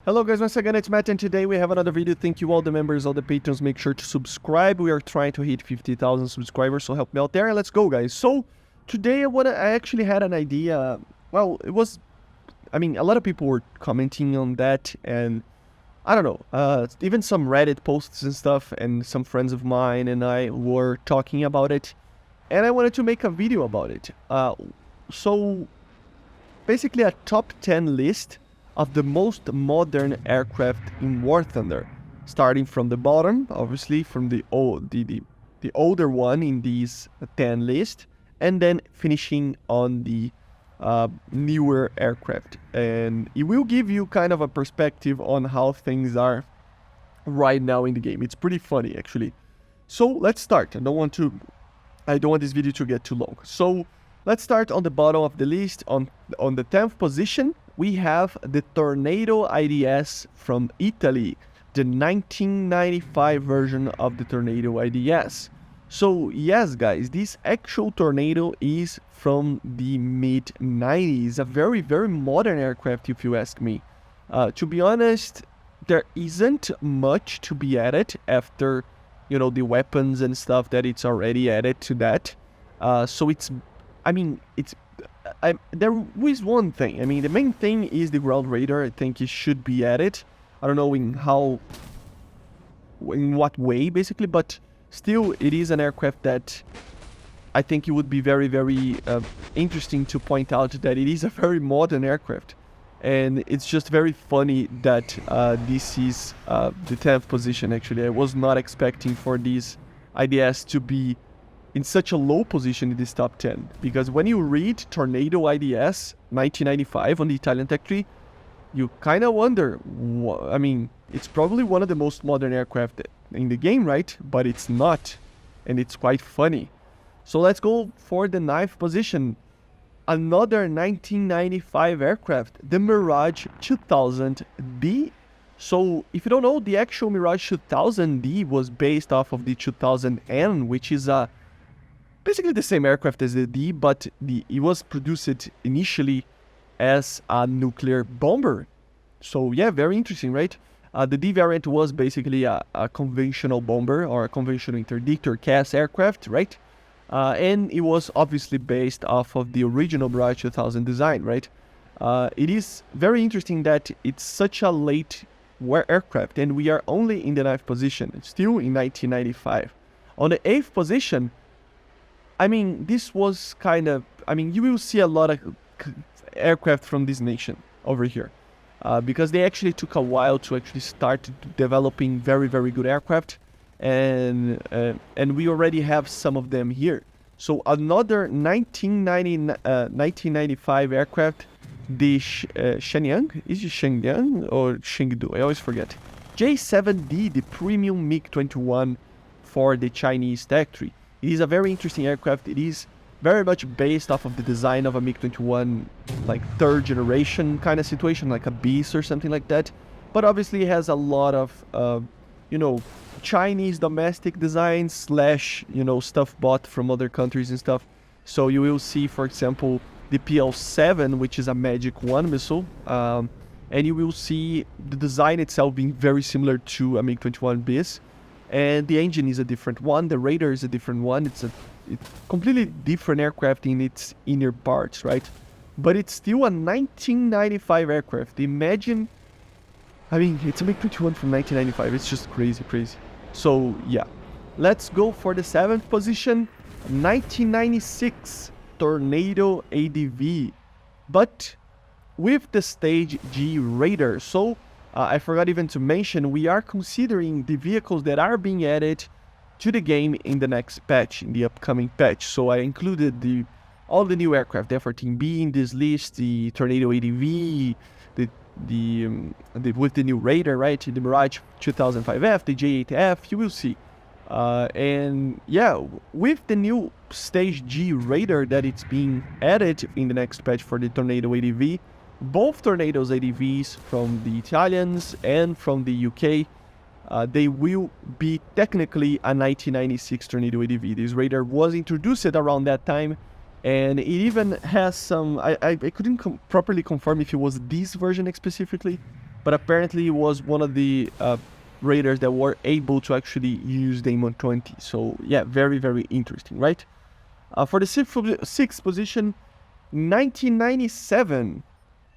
Hello guys, once again it's Matt and today we have another video. Thank you all the members, all the patrons, make sure to subscribe. We are trying to hit 50,000 subscribers, so help me out there. Let's go guys. So today I actually had an idea. Well, a lot of people were commenting on that, and I don't know, even some Reddit posts and stuff, and some friends of mine and I were talking about it, and I wanted to make a video about it. So basically a top 10 list of the most modern aircraft in War Thunder, starting from the bottom, obviously from the older one in these 10 list, and then finishing on the newer aircraft. And it will give you kind of a perspective on how things are right now in the game. It's pretty funny actually. So let's start. I don't want this video to get too long. So let's start on the bottom of the list. On the 10th position, we have the Tornado IDS from Italy, the 1995 version of the Tornado IDS. So yes guys, this actual Tornado is from the mid-90s, a very, very modern aircraft if you ask me. To be honest, there isn't much to be added after, you know, the weapons and stuff that it's already added to that. There is one thing. I mean, the main thing is the ground radar. I think it should be added. I don't know in what way, basically, but still, it is an aircraft that I think it would be very, very interesting to point out that it is a very modern aircraft. And it's just very funny that this is the 10th position, actually. I was not expecting for this IDS to be in such a low position in this top 10, because when you read Tornado IDS 1995 on the Italian tech tree, you kind of wonder, it's probably one of the most modern aircraft in the game, right? But it's not, and it's quite funny. So let's go for the 9th position, another 1995 aircraft, the Mirage 2000D. So if you don't know, the actual Mirage 2000D was based off of the 2000N, which is basically the same aircraft as the D, but it was produced initially as a nuclear bomber. So yeah, very interesting, right? The D variant was basically a conventional bomber or a conventional interdictor cast aircraft, right? And it was obviously based off of the original Mirage 2000 design, right? It is very interesting that it's such a late aircraft, and we are only in the 9th position, still in 1995. On the 8th position, this was you will see a lot of aircraft from this nation over here, because they actually took a while to actually start developing very, very good aircraft, and we already have some of them here. So another 1995 aircraft, the Shenyang, is it Shenyang or Chengdu? I always forget. JA-37D, the premium MiG-21 for the Chinese tech tree. It is a very interesting aircraft. It is very much based off of the design of a MiG-21, like 3rd generation kind of situation, like a Beast or something like that. But obviously it has a lot of, Chinese domestic designs / stuff bought from other countries and stuff. So you will see, for example, the PL-7, which is a Magic 1 missile. And you will see the design itself being very similar to a MiG-21 Beast. And the engine is a different one, the radar is a different one, it's completely different aircraft in its inner parts, right? But it's still a 1995 aircraft. Imagine, it's a MiG-21 from 1995, it's just crazy. So yeah, let's go for the 7th position, 1996 Tornado ADV, but with the Stage G radar. So I forgot even to mention, we are considering the vehicles that are being added to the game in the next patch, in the upcoming patch. So I included all the new aircraft, the F-14B in this list, the Tornado ADV, with the new radar, right? The Mirage 2005F, the J8F, you will see. And yeah, with the new Stage G radar that it's being added in the next patch for the Tornado ADV, both Tornado's ADVs from the Italians and from the UK, they will be technically a 1996 Tornado ADV. This radar was introduced around that time, and it even has some, I couldn't properly confirm if it was this version specifically, but apparently he was one of the raiders that were able to actually use the M120. So yeah, very, very interesting, right? For the sixth position, 1997,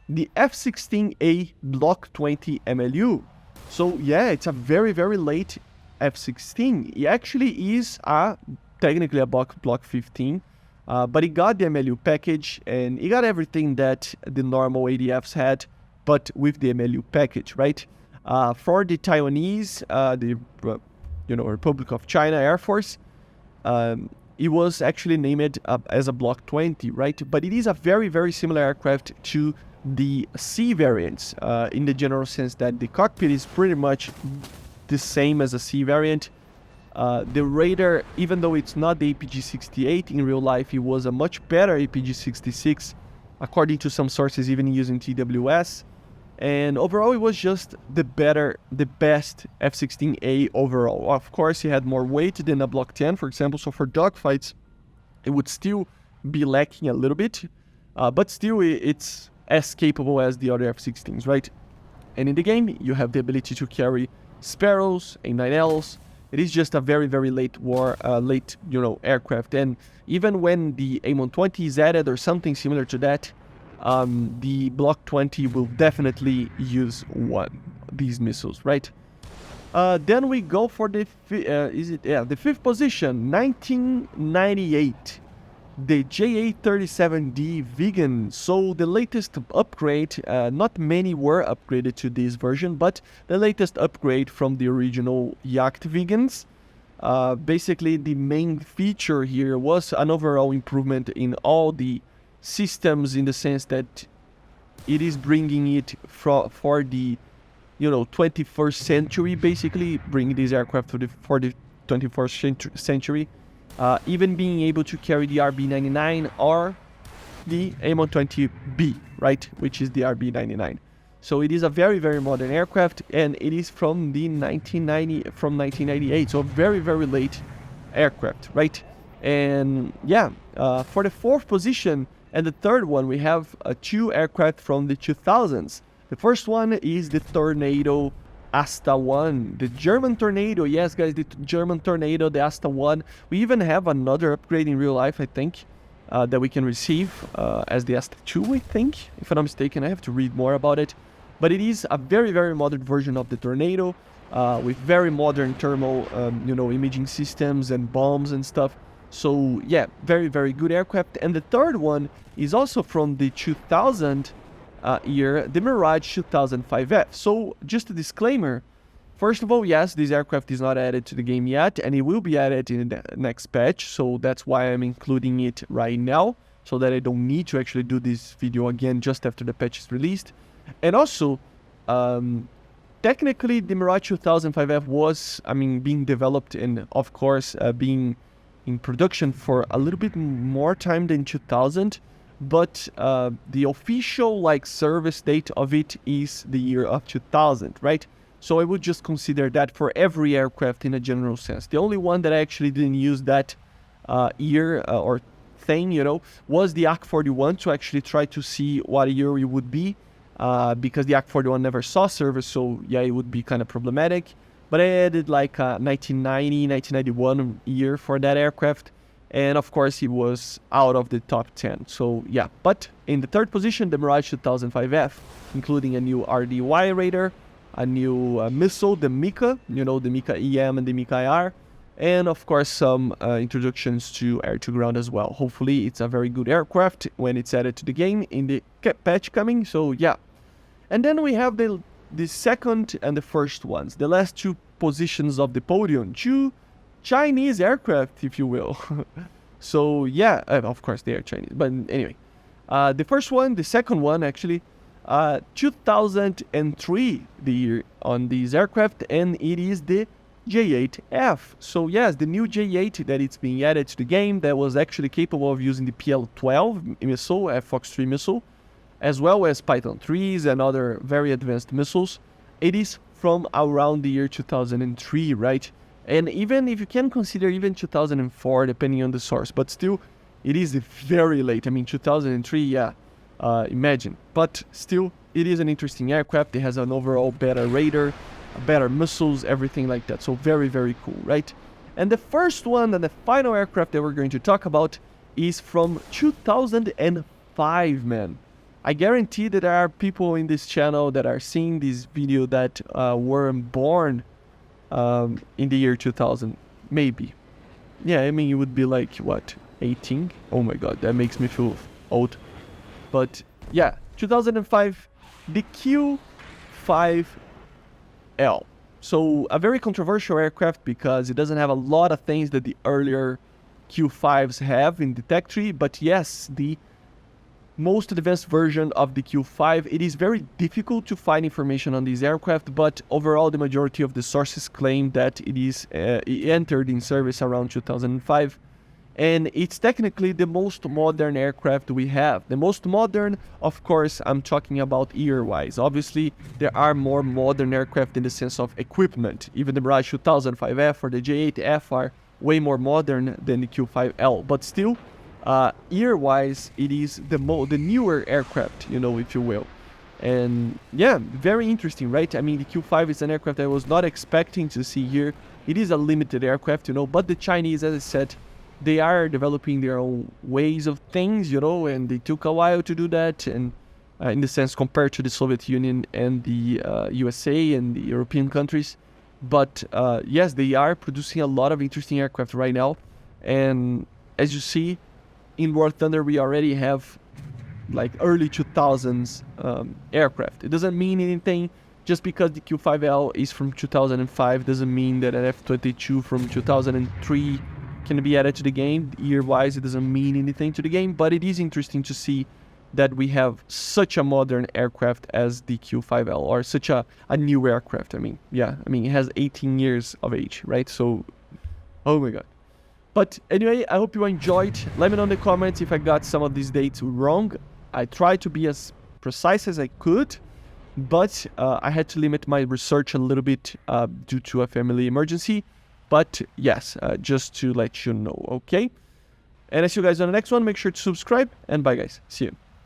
the F-16A Block 20 MLU. So yeah, it's a very, very late F-16. It actually is technically a Block 15, but it got the MLU package and it got everything that the normal ADFs had, but with the MLU package, right? For the Taiwanese, the Republic of China Air Force, it was actually named as a Block 20, right? But it is a very, very similar aircraft to the C variants in the general sense that the cockpit is pretty much the same as a C variant. The radar, even though it's not the APG-68 in real life, it was a much better APG-66, according to some sources, even using TWS. And overall, it was just the best F-16A overall. Of course, it had more weight than a Block 10, for example. So for dogfights, it would still be lacking a little bit, but still it's as capable as the other F-16s, right? And in the game, you have the ability to carry Sparrows, A9Ls. It is just a very, very late aircraft. And even when the M120 is added or something similar to that, the Block 20 will definitely use these missiles, right? Then we go for the the fifth position, 1998, the JA-37D Viggen. So the latest upgrade, not many were upgraded to this version, but the latest upgrade from the original Yacht Viggens. Basically, the main feature here was an overall improvement in all the systems, in the sense that it is bringing it for the 21st century, basically bringing this aircraft for the 21st century, even being able to carry the RB99 or the M120B, right, which is the RB99. So it is a very, very modern aircraft, and it is from 1998, so a very, very late aircraft, right? And yeah, for the fourth position and the third one, we have two aircraft from the 2000s. The first one is the Tornado Asta 1, the German Tornado. Yes, guys, the German Tornado, the Asta 1. We even have another upgrade in real life, I think, that we can receive as the Asta 2, I think, if I'm not mistaken. I have to read more about it. But it is a very, very modern version of the Tornado with very modern thermal, imaging systems and bombs and stuff. So yeah, very, very good aircraft. And the third one is also from the 2000 year, the Mirage 2005F. So just a disclaimer. First of all, yes, this aircraft is not added to the game yet, and it will be added in the next patch. So that's why I'm including it right now, so that I don't need to actually do this video again just after the patch is released. And also, technically, the Mirage 2005F was, being developed and, of course, being in production for a little bit more time than 2000, but the official service date of it is the year of 2000, right? So I would just consider that for every aircraft in a general sense. The only one that I actually didn't use that year or thing, was the AK-41, to actually try to see what year it would be, because the AK-41 never saw service, so yeah, it would be kind of problematic. But I added a 1990, 1991 year for that aircraft. And of course, it was out of the top 10. So yeah, but in the third position, the Mirage 2005F, including a new RDY radar, a new missile, the Mika, the Mika EM and the Mika IR, and of course, some introductions to air-to-ground as well. Hopefully, it's a very good aircraft when it's added to the game in the patch coming. So yeah. And then we have the second and the first ones, the last two positions of the podium, two Chinese aircraft, if you will. So yeah, of course they are Chinese, but anyway, the first one, the second one actually, 2003 the year on these aircraft, and it is the J8F. So yes, the new J8 that it's being added to the game, that was actually capable of using the PL-12 missile, Fox 3 missile, as well as Python 3s and other very advanced missiles. It is from around the year 2003, right? And even if you can consider even 2004, depending on the source, but still, it is very late. 2003, yeah, imagine. But still, it is an interesting aircraft. It has an overall better radar, better missiles, everything like that. So very, very cool, right? And the first one and the final aircraft that we're going to talk about is from 2005, man. I guarantee that there are people in this channel that are seeing this video that were born in the year 2000, maybe. Yeah, I mean, it would be like, what, 18? Oh my god, that makes me feel old. But yeah, 2005, the Q5L. So a very controversial aircraft because it doesn't have a lot of things that the earlier Q5s have in the tech tree, but yes, the most advanced version of the Q5. It is very difficult to find information on this aircraft, but overall the majority of the sources claim that it entered in service around 2005. And it's technically the most modern aircraft we have. The most modern, of course, I'm talking about year-wise. Obviously, there are more modern aircraft in the sense of equipment. Even the Mirage 2005F or the JA-37D are way more modern than the Q5L. But still, year-wise, it is the newer aircraft, you know, if you will. And yeah, very interesting, right? I mean, the Q5 is an aircraft I was not expecting to see here. It is a limited aircraft, you know, but the Chinese, as I said, they are developing their own ways of things, you know, and they took a while to do that. And in the sense, compared to the Soviet Union and the USA and the European countries. But yes, they are producing a lot of interesting aircraft right now. And as you see, in War Thunder, we already have like early 2000s aircraft. It doesn't mean anything. Just because the Q5L is from 2005 doesn't mean that an F-22 from 2003 can be added to the game. Year-wise, it doesn't mean anything to the game, but it is interesting to see that we have such a modern aircraft as the Q5L, or such a new aircraft. I mean, yeah, I mean, it has 18 years of age, right? So, oh my god. But anyway, I hope you enjoyed. Let me know in the comments if I got some of these dates wrong. I tried to be as precise as I could, but I had to limit my research a little bit due to a family emergency. But yes, just to let you know, okay? And I see you guys on the next one. Make sure to subscribe, and bye guys. See you.